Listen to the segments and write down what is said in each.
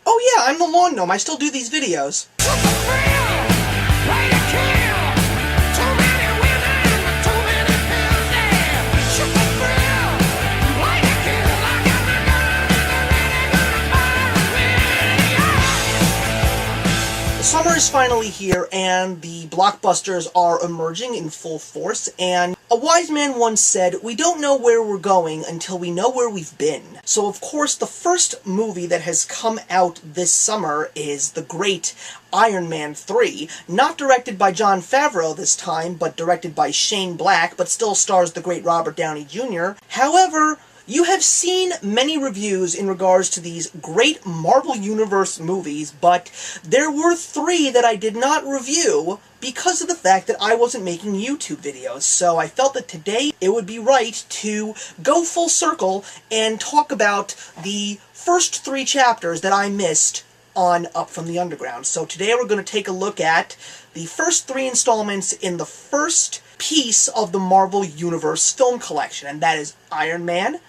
Oh yeah, I'm the lawn gnome. I still do these videos. Summer is finally here, and the blockbusters are emerging in full force, and a wise man once said, "We don't know where we're going until we know where we've been." So of course, the first movie that has come out this summer is the great Iron Man 3, not directed by Jon Favreau this time, but directed by Shane Black, but still stars the great Robert Downey Jr. However, you have seen many reviews in regards to these great Marvel Universe movies, but there were 3 that I did not review because of the fact that I wasn't making YouTube videos. So I felt that today it would be right to go full circle and talk about the first 3 chapters that I missed on Up from the Underground. So today we're going to take a look at the first 3 installments in the first piece of the Marvel Universe film collection, and that is Iron Man,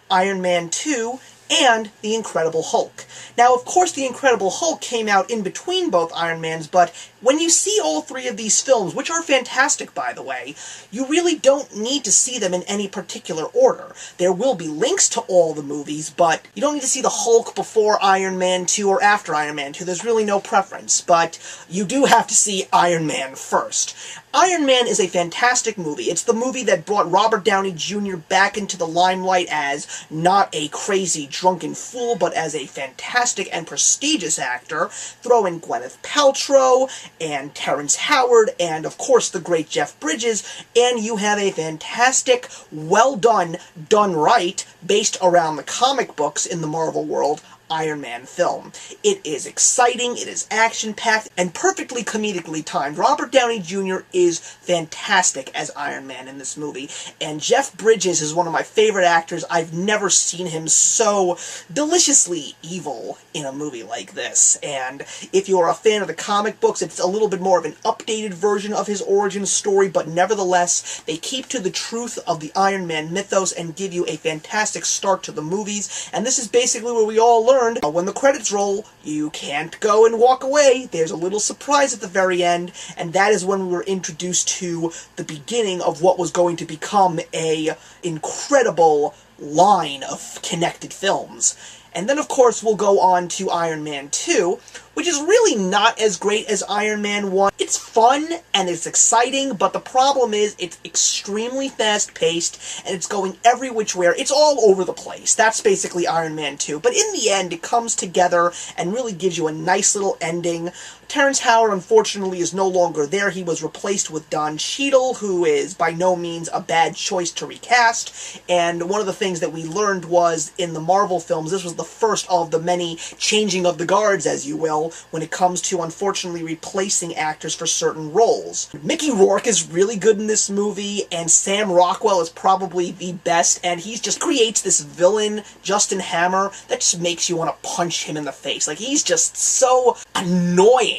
Iron Man 2, and The Incredible Hulk. Now, of course, The Incredible Hulk came out in between both Iron Mans, but when you see all 3 of these films, which are fantastic, by the way, you really don't need to see them in any particular order. There will be links to all the movies, but you don't need to see the Hulk before Iron Man 2 or after Iron Man 2. There's really no preference, but you do have to see Iron Man first. Iron Man is a fantastic movie. It's the movie that brought Robert Downey Jr. back into the limelight as not a crazy, drunken fool, but as a fantastic and prestigious actor. Throw in Gwyneth Paltrow, and Terrence Howard, and of course the great Jeff Bridges, and you have a fantastic, well done, done right, based around the comic books in the Marvel world, Iron Man film. It is exciting, it is action-packed, and perfectly comedically timed. Robert Downey Jr. is fantastic as Iron Man in this movie, and Jeff Bridges is one of my favorite actors. I've never seen him so deliciously evil in a movie like this, and if you are a fan of the comic books, it's a little bit more of an updated version of his origin story, but nevertheless, they keep to the truth of the Iron Man mythos and give you a fantastic start to the movies, and this is basically where we all learn when the credits roll, you can't go and walk away. There's a little surprise at the very end, and that is when we were introduced to the beginning of what was going to become a incredible line of connected films. And then, of course, we'll go on to Iron Man 2, which is really not as great as Iron Man 1. It's fun, and it's exciting, but the problem is it's extremely fast-paced, and it's going every which way. It's all over the place. That's basically Iron Man 2. But in the end, it comes together and really gives you a nice little ending. Terrence Howard, unfortunately, is no longer there. He was replaced with Don Cheadle, who is by no means a bad choice to recast. And one of the things that we learned was, in the Marvel films, this was the first of the many changing of the guards, as you will, when it comes to, unfortunately, replacing actors for certain roles. Mickey Rourke is really good in this movie, and Sam Rockwell is probably the best, and he just creates this villain, Justin Hammer, that just makes you want to punch him in the face. Like, he's just so annoying,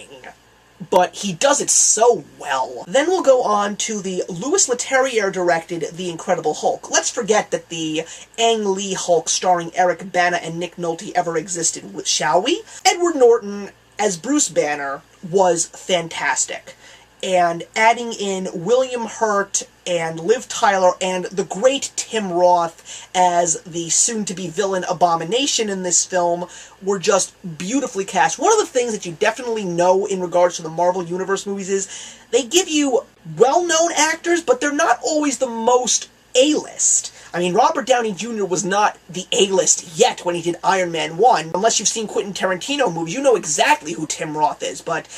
but he does it so well. Then we'll go on to the Louis Leterrier-directed The Incredible Hulk. Let's forget that the Ang Lee Hulk starring Eric Bana and Nick Nolte ever existed, shall we? Edward Norton as Bruce Banner was fantastic. And adding in William Hurt and Liv Tyler and the great Tim Roth as the soon-to-be villain Abomination in this film were just beautifully cast. One of the things that you definitely know in regards to the Marvel Universe movies is they give you well-known actors, but they're not always the most A-list. I mean, Robert Downey Jr. was not the A-list yet when he did Iron Man 1. Unless you've seen Quentin Tarantino movies, you know exactly who Tim Roth is, but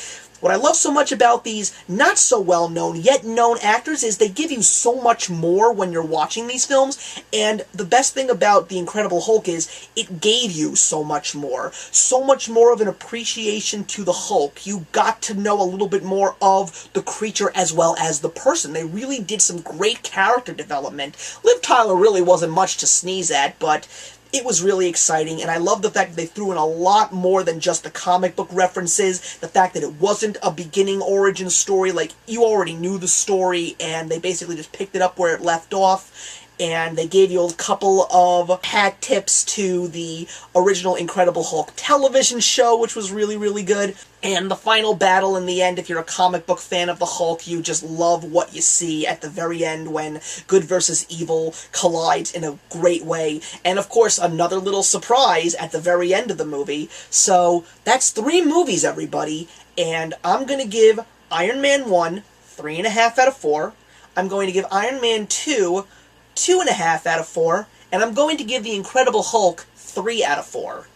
what I love so much about these not-so-well-known, yet known actors is they give you so much more when you're watching these films, and the best thing about The Incredible Hulk is it gave you so much more of an appreciation to the Hulk. You got to know a little bit more of the creature as well as the person. They really did some great character development. Liv Tyler really wasn't much to sneeze at, but It was really exciting, and I love the fact that they threw in a lot more than just the comic book references, the fact that it wasn't a beginning origin story, like, you already knew the story, and they basically just picked it up where it left off, and they gave you a couple of hat tips to the original Incredible Hulk television show, which was really, really good. And the final battle in the end, if you're a comic book fan of the Hulk, you just love what you see at the very end when good versus evil collides in a great way. And of course, another little surprise at the very end of the movie. So that's 3 movies, everybody. And I'm going to give Iron Man 1 3.5 out of 4. I'm going to give Iron Man 2 2.5 out of 4, and I'm going to give The Incredible Hulk 3 out of 4.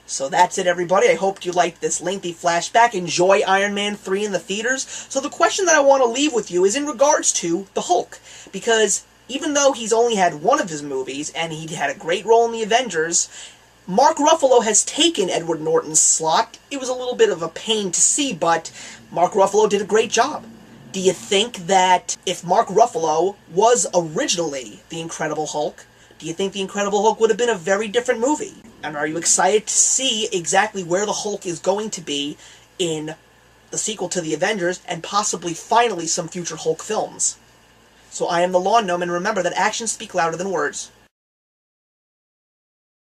So that's it, everybody. I hope you liked this lengthy flashback. Enjoy Iron Man 3 in the theaters. So the question that I want to leave with you is in regards to the Hulk, because even though he's only had one of his movies, and he had a great role in the Avengers, Mark Ruffalo has taken Edward Norton's slot. It was a little bit of a pain to see, but Mark Ruffalo did a great job. Do you think that if Mark Ruffalo was originally The Incredible Hulk, do you think The Incredible Hulk would have been a very different movie? And are you excited to see exactly where the Hulk is going to be in the sequel to The Avengers, and possibly, finally, some future Hulk films? So I am the Lawn Gnome, and remember that actions speak louder than words.